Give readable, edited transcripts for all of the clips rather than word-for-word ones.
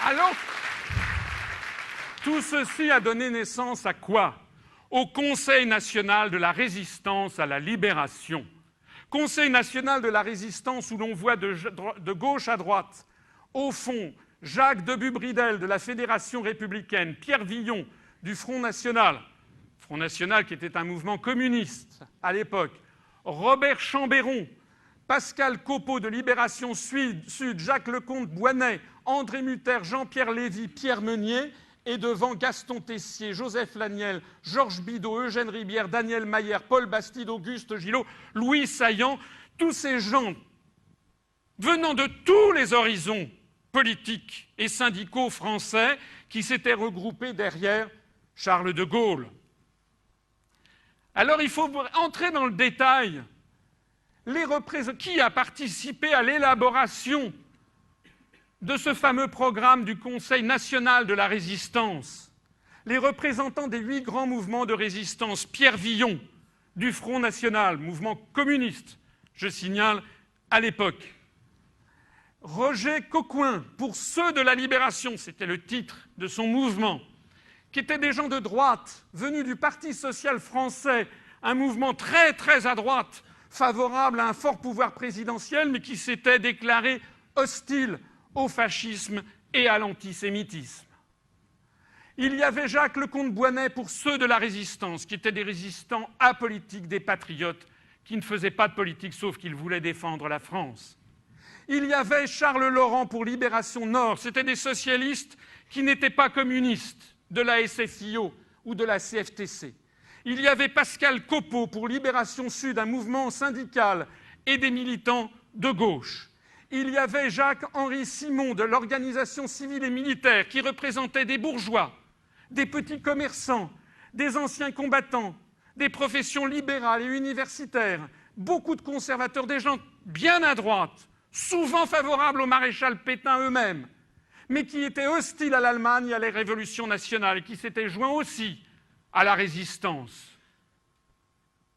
Alors, tout ceci a donné naissance à quoi? Au Conseil national de la résistance à la libération. Conseil national de la résistance où l'on voit de gauche à droite, au fond, Jacques Debut-Bridel de la Fédération républicaine, Pierre Villon du Front national qui était un mouvement communiste à l'époque, Robert Chambéron, Pascal Copeau de Libération Sud, Jacques Lecomte-Boinet, André Mutter, Jean-Pierre Lévy, Pierre Meunier, et devant Gaston Tessier, Joseph Laniel, Georges Bidault, Eugène Ribière, Daniel Mayer, Paul Bastide, Auguste Gillot, Louis Saillant, tous ces gens venant de tous les horizons politiques et syndicaux français qui s'étaient regroupés derrière Charles de Gaulle. Alors il faut entrer dans le détail. Qui a participé à l'élaboration de ce fameux programme du Conseil national de la résistance? Les représentants des 8 grands mouvements de résistance. Pierre Villon, du Front national, mouvement communiste, je signale, à l'époque. Roger Coquoin, pour ceux de la libération, c'était le titre de son mouvement, qui étaient des gens de droite, venus du Parti social français, un mouvement très très à droite, favorable à un fort pouvoir présidentiel, mais qui s'était déclaré hostile au fascisme et à l'antisémitisme. Il y avait Jacques Lecomte-Boinet pour ceux de la résistance, qui étaient des résistants apolitiques, des patriotes, qui ne faisaient pas de politique sauf qu'ils voulaient défendre la France. Il y avait Charles Laurent pour Libération Nord, c'étaient des socialistes qui n'étaient pas communistes, de la SFIO ou de la CFTC. Il y avait Pascal Copeau pour Libération Sud, un mouvement syndical et des militants de gauche. Il y avait Jacques-Henri Simon de l'organisation civile et militaire qui représentait des bourgeois, des petits commerçants, des anciens combattants, des professions libérales et universitaires, beaucoup de conservateurs, des gens bien à droite, souvent favorables au maréchal Pétain eux-mêmes, mais qui étaient hostiles à l'Allemagne et à la Révolution nationale et qui s'étaient joints aussi à la résistance.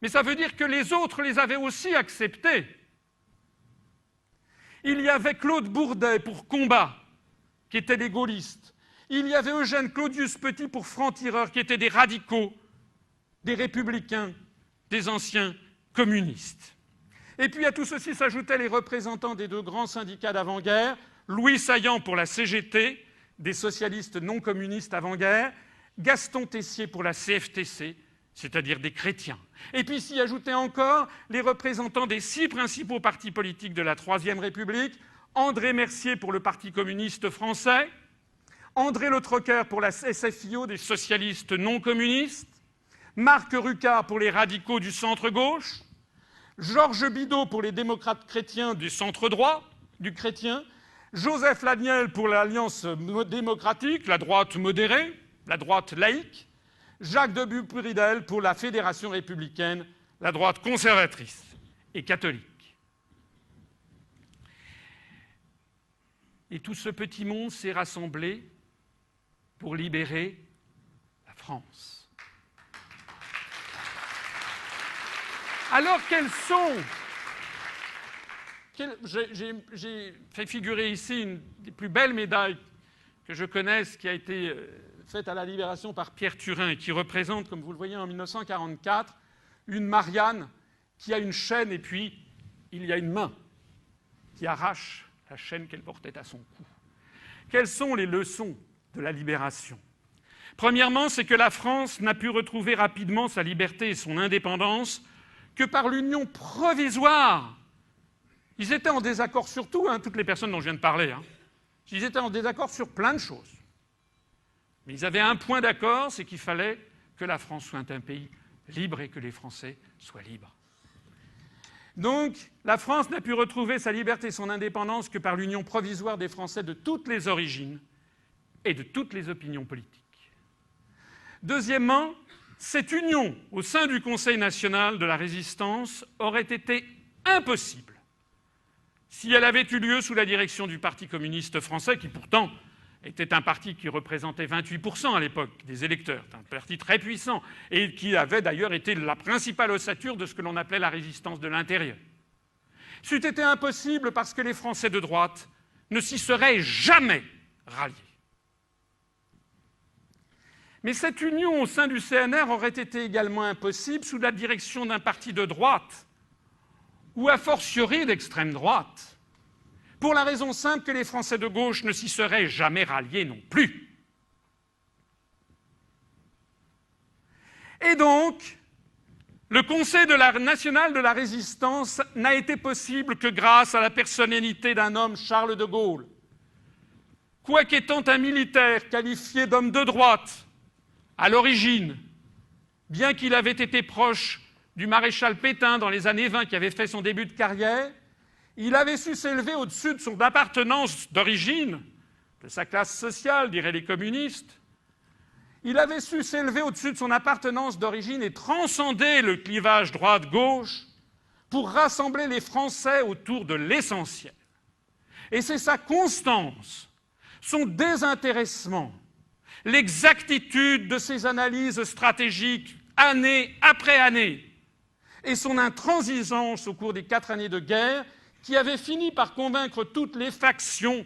Mais ça veut dire que les autres les avaient aussi acceptés. Il y avait Claude Bourdet pour Combat, qui étaient des gaullistes. Il y avait Eugène Claudius Petit pour Franc-Tireur, qui étaient des radicaux, des républicains, des anciens communistes. Et puis à tout ceci s'ajoutaient les représentants des 2 grands syndicats d'avant-guerre, Louis Saillant pour la CGT, des socialistes non communistes avant-guerre, Gaston Tessier pour la CFTC, c'est-à-dire des chrétiens. Et puis s'y ajoutaient encore les représentants des 6 principaux partis politiques de la Troisième République, André Mercier pour le Parti communiste français, André Le Troquer pour la SFIO des socialistes non communistes, Marc Rucard pour les radicaux du centre-gauche, Georges Bidault pour les démocrates chrétiens du centre-droit, du chrétien, Joseph Laniel pour l'Alliance démocratique, la droite modérée, la droite laïque, Jacques Debut-Bridel pour la Fédération républicaine, la droite conservatrice et catholique. Et tout ce petit monde s'est rassemblé pour libérer la France. Alors, quels sont... J'ai fait figurer ici une des plus belles médailles que je connaisse, qui a été faite à la Libération par Pierre Turin et qui représente, comme vous le voyez en 1944, une Marianne qui a une chaîne et puis il y a une main qui arrache la chaîne qu'elle portait à son cou. Quelles sont les leçons de la Libération? Premièrement, c'est que la France n'a pu retrouver rapidement sa liberté et son indépendance que par l'union provisoire. Ils étaient en désaccord sur tout, toutes les personnes dont je viens de parler. Ils étaient en désaccord sur plein de choses. Mais ils avaient un point d'accord, c'est qu'il fallait que la France soit un pays libre et que les Français soient libres. Donc, la France n'a pu retrouver sa liberté et son indépendance que par l'union provisoire des Français de toutes les origines et de toutes les opinions politiques. Deuxièmement, cette union au sein du Conseil national de la résistance aurait été impossible si elle avait eu lieu sous la direction du Parti communiste français, qui pourtant était un parti qui représentait 28% à l'époque des électeurs, un parti très puissant, et qui avait d'ailleurs été la principale ossature de ce que l'on appelait la résistance de l'intérieur. C'eût été impossible parce que les Français de droite ne s'y seraient jamais ralliés. Mais cette union au sein du CNR aurait été également impossible sous la direction d'un parti de droite, ou a fortiori d'extrême droite, pour la raison simple que les Français de gauche ne s'y seraient jamais ralliés non plus. Et donc, le Conseil national de la Résistance n'a été possible que grâce à la personnalité d'un homme, Charles de Gaulle. Quoiqu'étant un militaire qualifié d'homme de droite, à l'origine, bien qu'il avait été proche du maréchal Pétain dans les années 20, qui avait fait son début de carrière, il avait su s'élever au-dessus de son appartenance d'origine, de sa classe sociale, diraient les communistes. Il avait su s'élever au-dessus de son appartenance d'origine et transcender le clivage droite-gauche pour rassembler les Français autour de l'essentiel. Et c'est sa constance, son désintéressement, l'exactitude de ses analyses stratégiques année après année et son intransigeance au cours des 4 années de guerre qui avait fini par convaincre toutes les factions.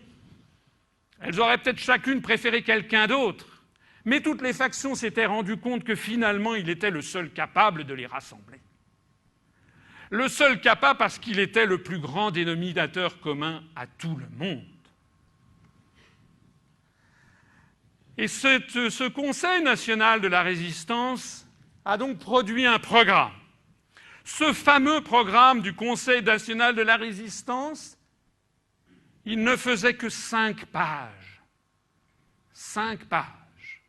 Elles auraient peut-être chacune préféré quelqu'un d'autre, mais toutes les factions s'étaient rendues compte que finalement il était le seul capable de les rassembler. Le seul capable parce qu'il était le plus grand dénominateur commun à tout le monde. Et ce Conseil national de la Résistance a donc produit un programme. Ce fameux programme du Conseil national de la Résistance, il ne faisait que 5 pages. 5 pages.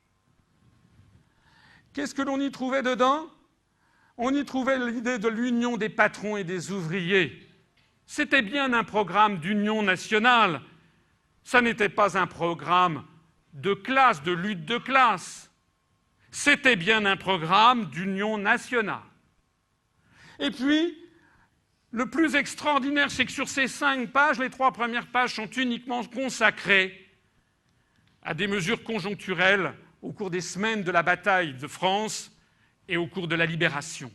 Qu'est-ce que l'on y trouvait dedans? On y trouvait l'idée de l'union des patrons et des ouvriers. C'était bien un programme d'union nationale. Ça n'était pas un programme de classe, de lutte de classe. C'était bien un programme d'union nationale. Et puis, le plus extraordinaire, c'est que sur ces 5 pages, les 3 premières pages sont uniquement consacrées à des mesures conjoncturelles au cours des semaines de la bataille de France et au cours de la Libération.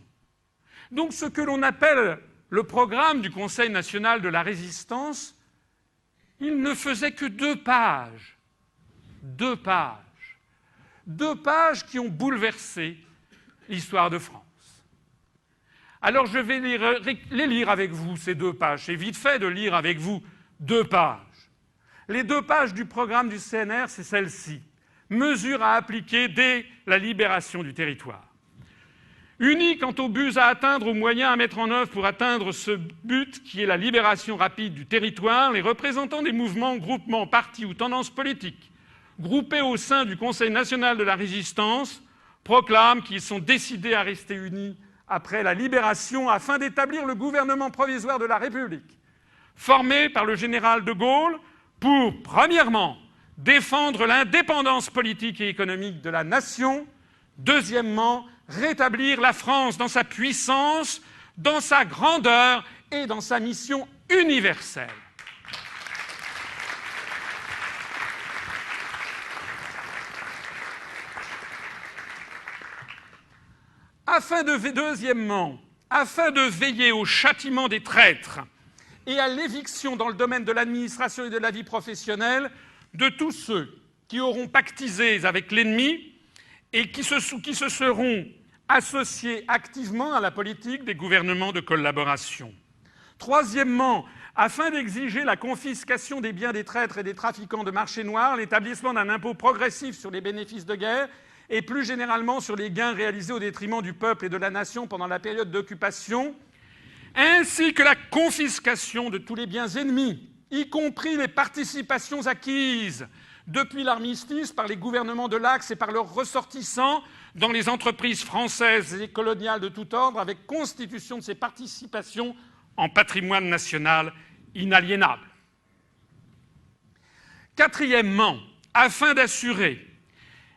Donc ce que l'on appelle le programme du Conseil national de la Résistance, il ne faisait que 2 pages. 2 pages. 2 pages qui ont bouleversé l'histoire de France. Alors je vais les lire avec vous, ces 2 pages. C'est vite fait de lire avec vous 2 pages. Les 2 pages du programme du CNR, c'est celle-ci. Mesures à appliquer dès la libération du territoire. Unis quant aux buts à atteindre, aux moyens à mettre en œuvre pour atteindre ce but qui est la libération rapide du territoire, les représentants des mouvements, groupements, partis ou tendances politiques groupés au sein du Conseil national de la Résistance proclament qu'ils sont décidés à rester unis après la libération afin d'établir le gouvernement provisoire de la République, formé par le général de Gaulle pour, premièrement, défendre l'indépendance politique et économique de la nation, deuxièmement, rétablir la France dans sa puissance, dans sa grandeur et dans sa mission universelle. Deuxièmement, afin de veiller au châtiment des traîtres et à l'éviction dans le domaine de l'administration et de la vie professionnelle de tous ceux qui auront pactisé avec l'ennemi et qui se seront associés activement à la politique des gouvernements de collaboration. Troisièmement, afin d'exiger la confiscation des biens des traîtres et des trafiquants de marché noir, l'établissement d'un impôt progressif sur les bénéfices de guerre et plus généralement sur les gains réalisés au détriment du peuple et de la nation pendant la période d'occupation, ainsi que la confiscation de tous les biens ennemis, y compris les participations acquises depuis l'armistice par les gouvernements de l'Axe et par leurs ressortissants dans les entreprises françaises et coloniales de tout ordre, avec constitution de ces participations en patrimoine national inaliénable. Quatrièmement, afin d'assurer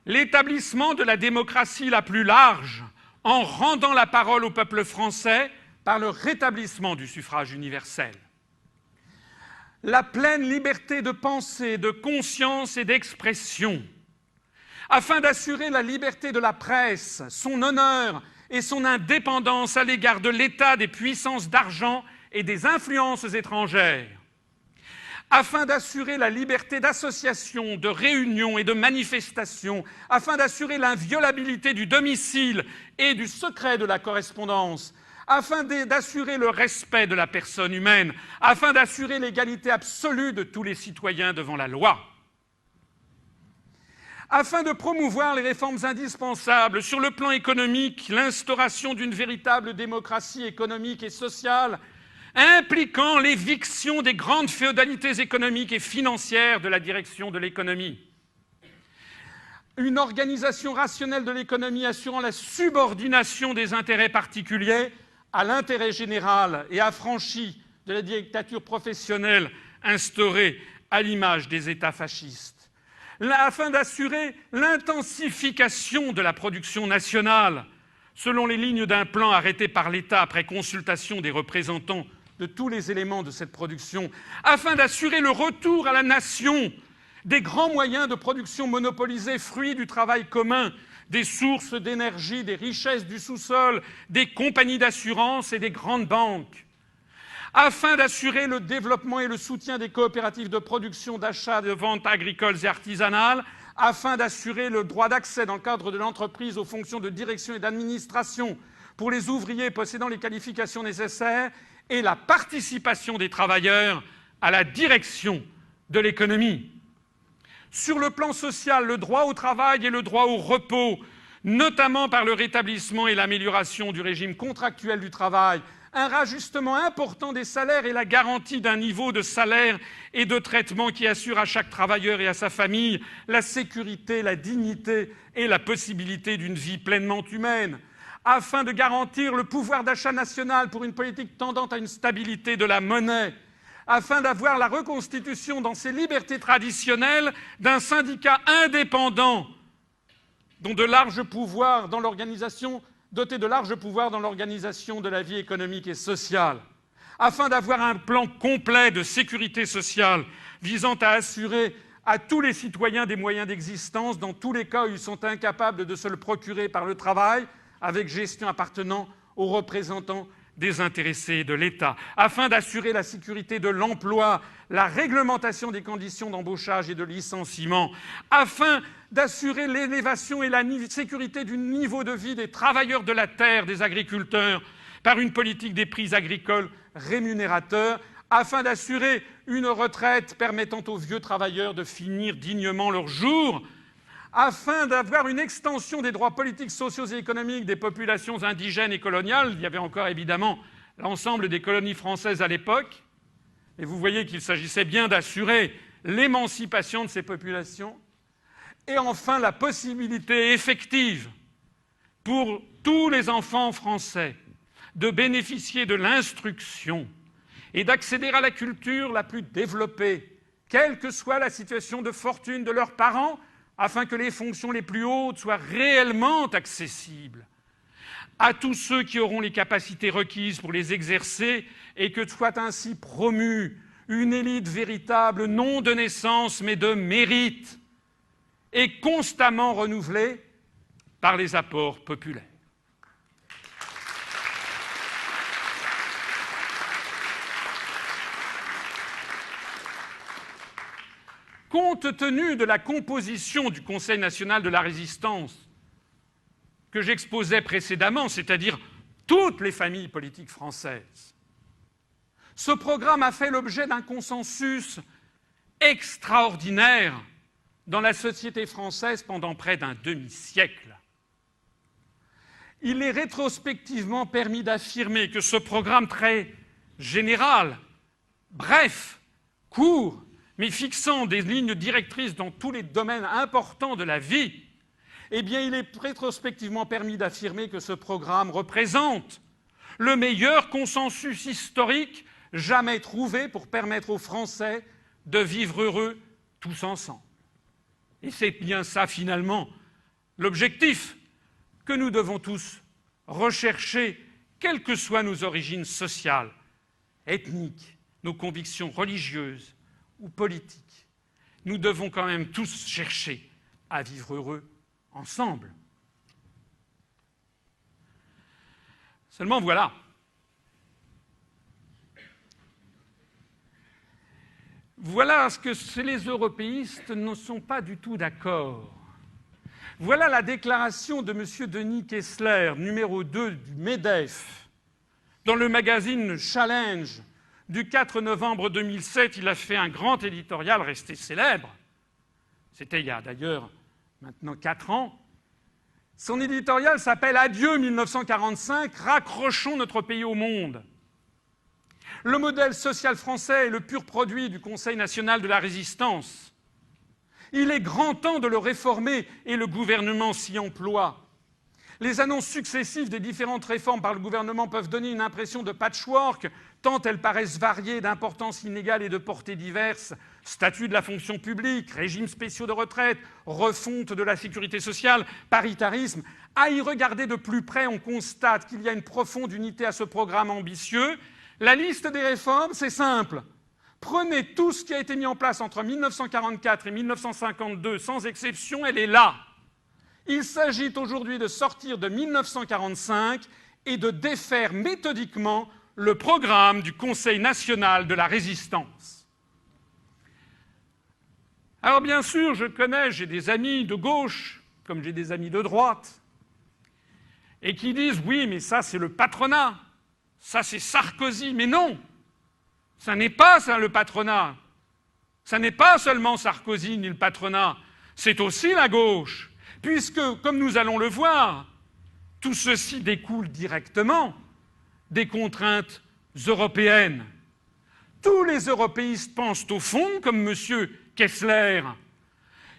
l'établissement de la démocratie la plus large en rendant la parole au peuple français par le rétablissement du suffrage universel. La pleine liberté de pensée, de conscience et d'expression, afin d'assurer la liberté de la presse, son honneur et son indépendance à l'égard de l'État, des puissances d'argent et des influences étrangères, afin d'assurer la liberté d'association, de réunion et de manifestation, afin d'assurer l'inviolabilité du domicile et du secret de la correspondance, afin d'assurer le respect de la personne humaine, afin d'assurer l'égalité absolue de tous les citoyens devant la loi. Afin de promouvoir les réformes indispensables sur le plan économique, l'instauration d'une véritable démocratie économique et sociale, impliquant l'éviction des grandes féodalités économiques et financières de la direction de l'économie. Une organisation rationnelle de l'économie assurant la subordination des intérêts particuliers à l'intérêt général et affranchie de la dictature professionnelle instaurée à l'image des États fascistes. Afin d'assurer l'intensification de la production nationale, selon les lignes d'un plan arrêté par l'État après consultation des représentants de tous les éléments de cette production, afin d'assurer le retour à la nation des grands moyens de production monopolisés, fruits du travail commun, des sources d'énergie, des richesses du sous-sol, des compagnies d'assurance et des grandes banques, afin d'assurer le développement et le soutien des coopératives de production, d'achat, de vente agricoles et artisanales, afin d'assurer le droit d'accès dans le cadre de l'entreprise aux fonctions de direction et d'administration pour les ouvriers possédant les qualifications nécessaires et la participation des travailleurs à la direction de l'économie. Sur le plan social, le droit au travail et le droit au repos, notamment par le rétablissement et l'amélioration du régime contractuel du travail, un rajustement important des salaires et la garantie d'un niveau de salaire et de traitement qui assure à chaque travailleur et à sa famille la sécurité, la dignité et la possibilité d'une vie pleinement humaine, afin de garantir le pouvoir d'achat national pour une politique tendant à une stabilité de la monnaie, afin d'avoir la reconstitution dans ses libertés traditionnelles d'un syndicat indépendant dont de larges pouvoirs dans l'organisation doté de larges pouvoirs dans l'organisation de la vie économique et sociale, afin d'avoir un plan complet de sécurité sociale visant à assurer à tous les citoyens des moyens d'existence dans tous les cas où ils sont incapables de se le procurer par le travail, avec gestion appartenant aux représentants des intéressés de l'État, afin d'assurer la sécurité de l'emploi, la réglementation des conditions d'embauchage et de licenciement, afin d'assurer l'élévation et la sécurité du niveau de vie des travailleurs de la terre, des agriculteurs, par une politique des prix agricoles rémunérateurs, afin d'assurer une retraite permettant aux vieux travailleurs de finir dignement leurs jours, afin d'avoir une extension des droits politiques, sociaux et économiques des populations indigènes et coloniales. Il y avait encore évidemment l'ensemble des colonies françaises à l'époque, et vous voyez qu'il s'agissait bien d'assurer l'émancipation de ces populations, et enfin la possibilité effective pour tous les enfants français de bénéficier de l'instruction et d'accéder à la culture la plus développée, quelle que soit la situation de fortune de leurs parents, afin que les fonctions les plus hautes soient réellement accessibles à tous ceux qui auront les capacités requises pour les exercer et que soit ainsi promue une élite véritable, non de naissance mais de mérite, et constamment renouvelée par les apports populaires. Compte tenu de la composition du Conseil national de la Résistance que j'exposais précédemment, c'est-à-dire toutes les familles politiques françaises, ce programme a fait l'objet d'un consensus extraordinaire dans la société française pendant près d'un demi-siècle. Il est rétrospectivement permis d'affirmer que ce programme très général, bref, court, mais fixant des lignes directrices dans tous les domaines importants de la vie, eh bien, il est rétrospectivement permis d'affirmer que ce programme représente le meilleur consensus historique jamais trouvé pour permettre aux Français de vivre heureux tous ensemble. Et c'est bien ça, finalement, l'objectif que nous devons tous rechercher, quelles que soient nos origines sociales, ethniques, nos convictions religieuses ou politiques. Nous devons quand même tous chercher à vivre heureux ensemble. Seulement voilà. Voilà ce que les européistes ne sont pas du tout d'accord. Voilà la déclaration de M. Denis Kessler, numéro 2 du MEDEF. Dans le magazine Challenge du 4 novembre 2007, il a fait un grand éditorial resté célèbre. C'était il y a d'ailleurs maintenant 4 ans. Son éditorial s'appelle « Adieu 1945, raccrochons notre pays au monde ». Le modèle social français est le pur produit du Conseil national de la résistance. Il est grand temps de le réformer et le gouvernement s'y emploie. Les annonces successives des différentes réformes par le gouvernement peuvent donner une impression de patchwork, tant elles paraissent variées, d'importance inégale et de portées diverses. Statut de la fonction publique, régimes spéciaux de retraite, refonte de la sécurité sociale, paritarisme. À y regarder de plus près, on constate qu'il y a une profonde unité à ce programme ambitieux. La liste des réformes, c'est simple. Prenez tout ce qui a été mis en place entre 1944 et 1952, sans exception, elle est là. Il s'agit aujourd'hui de sortir de 1945 et de défaire méthodiquement le programme du Conseil national de la résistance. Alors bien sûr, j'ai des amis de gauche, comme j'ai des amis de droite, et qui disent « oui, mais ça c'est le patronat, ça c'est Sarkozy ». Mais non, ça n'est pas ça le patronat. Ça n'est pas seulement Sarkozy ni le patronat, c'est aussi la gauche. Puisque, comme nous allons le voir, tout ceci découle directement des contraintes européennes. Tous les européistes pensent au fond, comme M. Kessler.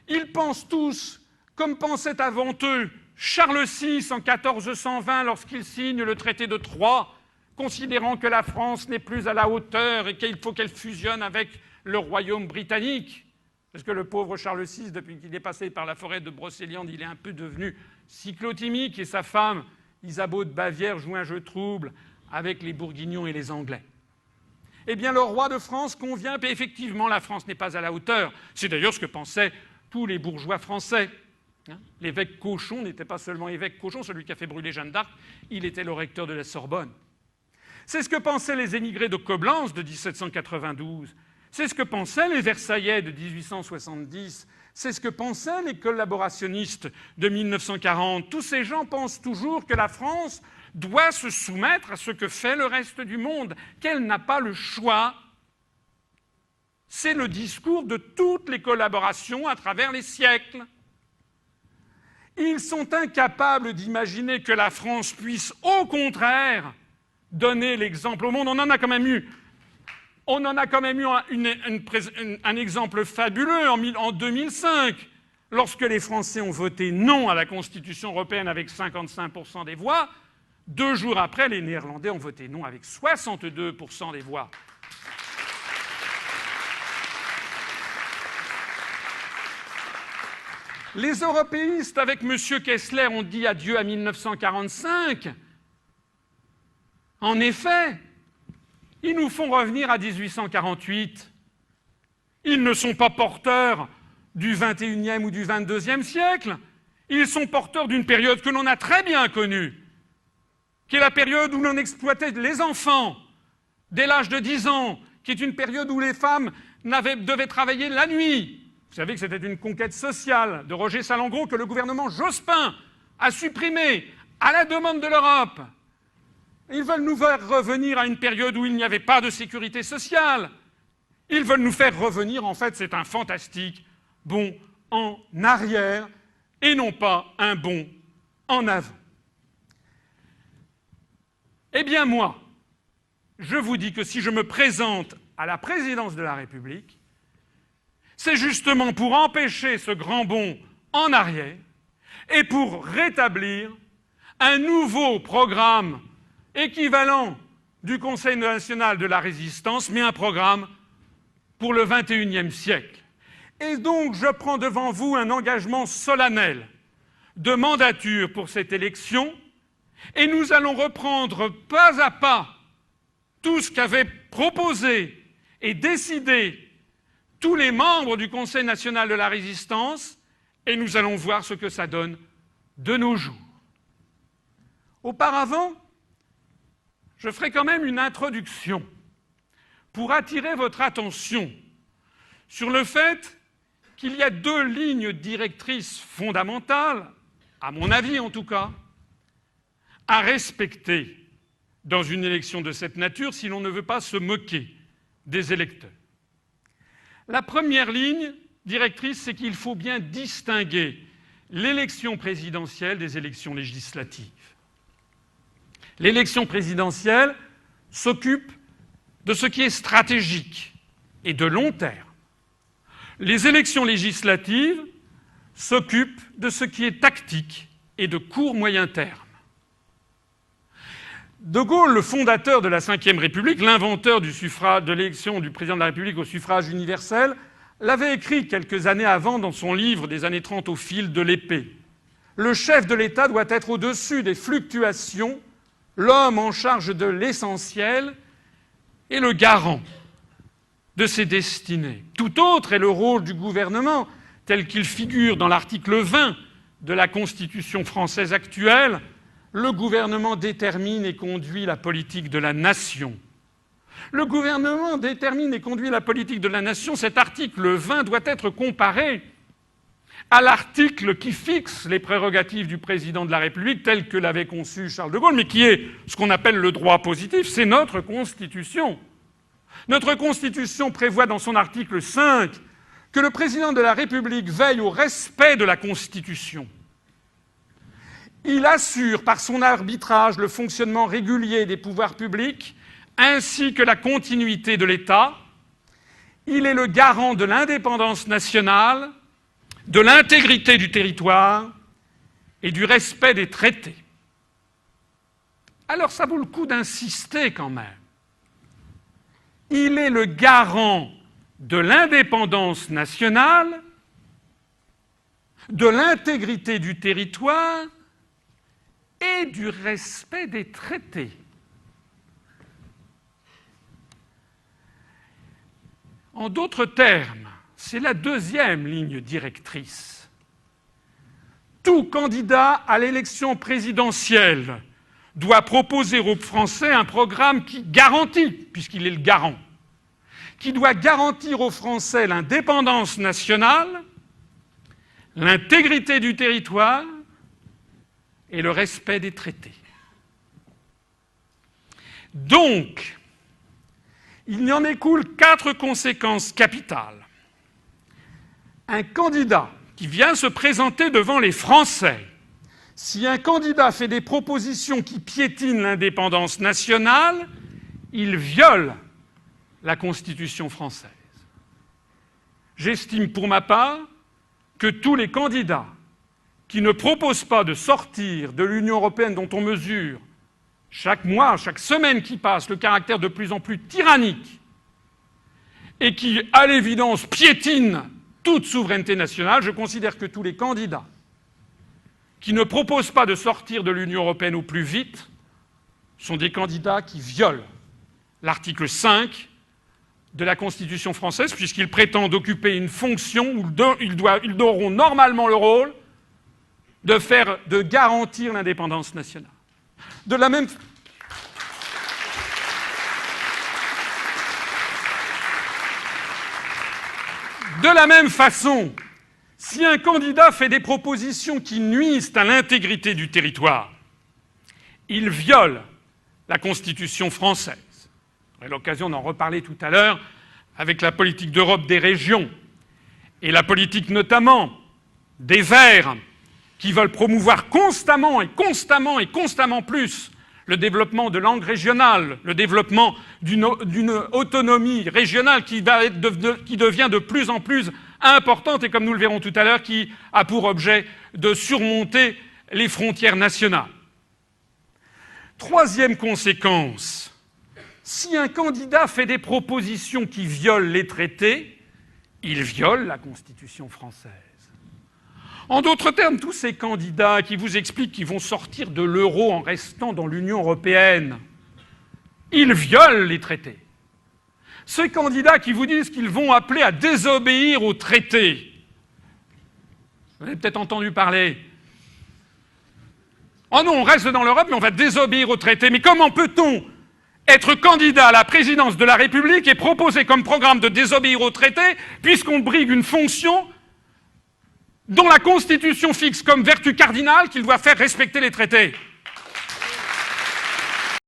Ils pensent tous, comme pensait avant eux Charles VI en 1420 lorsqu'il signe le traité de Troyes, considérant que la France n'est plus à la hauteur et qu'il faut qu'elle fusionne avec le royaume britannique. Parce que le pauvre Charles VI, depuis qu'il est passé par la forêt de Brocéliande, il est un peu devenu cyclotimique et sa femme, Isabeau de Bavière, joue un jeu trouble avec les Bourguignons et les Anglais. Eh bien, le roi de France convient, et effectivement, la France n'est pas à la hauteur. C'est d'ailleurs ce que pensaient tous les bourgeois français. L'évêque Cauchon n'était pas seulement évêque Cauchon, celui qui a fait brûler Jeanne d'Arc, il était le recteur de la Sorbonne. C'est ce que pensaient les émigrés de Coblence de 1792. C'est ce que pensaient les Versaillais de 1870. C'est ce que pensaient les collaborationnistes de 1940. Tous ces gens pensent toujours que la France doit se soumettre à ce que fait le reste du monde, qu'elle n'a pas le choix. C'est le discours de toutes les collaborations à travers les siècles. Ils sont incapables d'imaginer que la France puisse, au contraire, donner l'exemple au monde. On en a quand même eu un exemple fabuleux en 2005, lorsque les Français ont voté non à la Constitution européenne avec 55% des voix. 2 jours après, les Néerlandais ont voté non avec 62% des voix. Les européistes, avec M. Kessler, ont dit adieu à 1945. En effet, ils nous font revenir à 1848. Ils ne sont pas porteurs du XXIe ou du XXIIe siècle. Ils sont porteurs d'une période que l'on a très bien connue, qui est la période où l'on exploitait les enfants dès l'âge de 10 ans, qui est une période où les femmes devaient travailler la nuit. Vous savez que c'était une conquête sociale de Roger Salengro que le gouvernement Jospin a supprimée à la demande de l'Europe. Ils veulent nous faire revenir à une période où il n'y avait pas de sécurité sociale. Ils veulent nous faire revenir, en fait, c'est un fantastique bond en arrière et non pas un bond en avant. Eh bien moi, je vous dis que si je me présente à la présidence de la République, c'est justement pour empêcher ce grand bond en arrière et pour rétablir un nouveau programme équivalent du Conseil national de la résistance, mais un programme pour le XXIe siècle. Et donc, je prends devant vous un engagement solennel de mandature pour cette élection, et nous allons reprendre pas à pas tout ce qu'avaient proposé et décidé tous les membres du Conseil national de la résistance, et nous allons voir ce que ça donne de nos jours. Auparavant, je ferai quand même une introduction pour attirer votre attention sur le fait qu'il y a deux lignes directrices fondamentales, à mon avis en tout cas, à respecter dans une élection de cette nature si l'on ne veut pas se moquer des électeurs. La première ligne directrice, c'est qu'il faut bien distinguer l'élection présidentielle des élections législatives. L'élection présidentielle s'occupe de ce qui est stratégique et de long terme. Les élections législatives s'occupent de ce qui est tactique et de court moyen terme. De Gaulle, le fondateur de la Ve République, l'inventeur de l'élection du président de la République au suffrage universel, l'avait écrit quelques années avant dans son livre des années 30 au fil de l'épée. Le chef de l'État doit être au-dessus des fluctuations, l'homme en charge de l'essentiel et le garant de ses destinées. Tout autre est le rôle du gouvernement, tel qu'il figure dans l'article 20 de la Constitution française actuelle. Le gouvernement détermine et conduit la politique de la nation. Le gouvernement détermine et conduit la politique de la nation. Cet article 20 doit être comparé à l'article qui fixe les prérogatives du président de la République tel que l'avait conçu Charles de Gaulle, mais qui est ce qu'on appelle le droit positif. C'est notre Constitution. Notre Constitution prévoit dans son article 5 que le président de la République veille au respect de la Constitution. Il assure par son arbitrage le fonctionnement régulier des pouvoirs publics ainsi que la continuité de l'État. Il est le garant de l'indépendance nationale, de l'intégrité du territoire et du respect des traités. Alors ça vaut le coup d'insister quand même. Il est le garant de l'indépendance nationale, de l'intégrité du territoire et du respect des traités. En d'autres termes, c'est la deuxième ligne directrice. Tout candidat à l'élection présidentielle doit proposer aux Français un programme qui garantit, puisqu'il est le garant, qui doit garantir aux Français l'indépendance nationale, l'intégrité du territoire et le respect des traités. Donc, il n'y en découle 4 conséquences capitales. Un candidat qui vient se présenter devant les Français, si un candidat fait des propositions qui piétinent l'indépendance nationale, il viole la Constitution française. J'estime pour ma part que tous les candidats qui ne proposent pas de sortir de l'Union européenne dont on mesure chaque mois, chaque semaine qui passe, le caractère de plus en plus tyrannique et qui, à l'évidence, piétine toute souveraineté nationale, je considère que tous les candidats qui ne proposent pas de sortir de l'Union européenne au plus vite sont des candidats qui violent l'article 5 de la Constitution française, puisqu'ils prétendent occuper une fonction où ils auront normalement le rôle de garantir l'indépendance nationale. De la même façon, si un candidat fait des propositions qui nuisent à l'intégrité du territoire, il viole la Constitution française. J'aurai l'occasion d'en reparler tout à l'heure avec la politique d'Europe des régions et la politique notamment des Verts qui veulent promouvoir constamment plus le développement de langues régionales, le développement d'une autonomie régionale qui devient de plus en plus importante et, comme nous le verrons tout à l'heure, qui a pour objet de surmonter les frontières nationales. Troisième conséquence, si un candidat fait des propositions qui violent les traités, il viole la Constitution française. En d'autres termes, tous ces candidats qui vous expliquent qu'ils vont sortir de l'euro en restant dans l'Union européenne, ils violent les traités. Ces candidats qui vous disent qu'ils vont appeler à désobéir aux traités, vous avez peut-être entendu parler. Oh non, on reste dans l'Europe, mais on va désobéir aux traités. Mais comment peut-on être candidat à la présidence de la République et proposer comme programme de désobéir au traité, puisqu'on brigue une fonction dont la Constitution fixe comme vertu cardinale qu'il doit faire respecter les traités.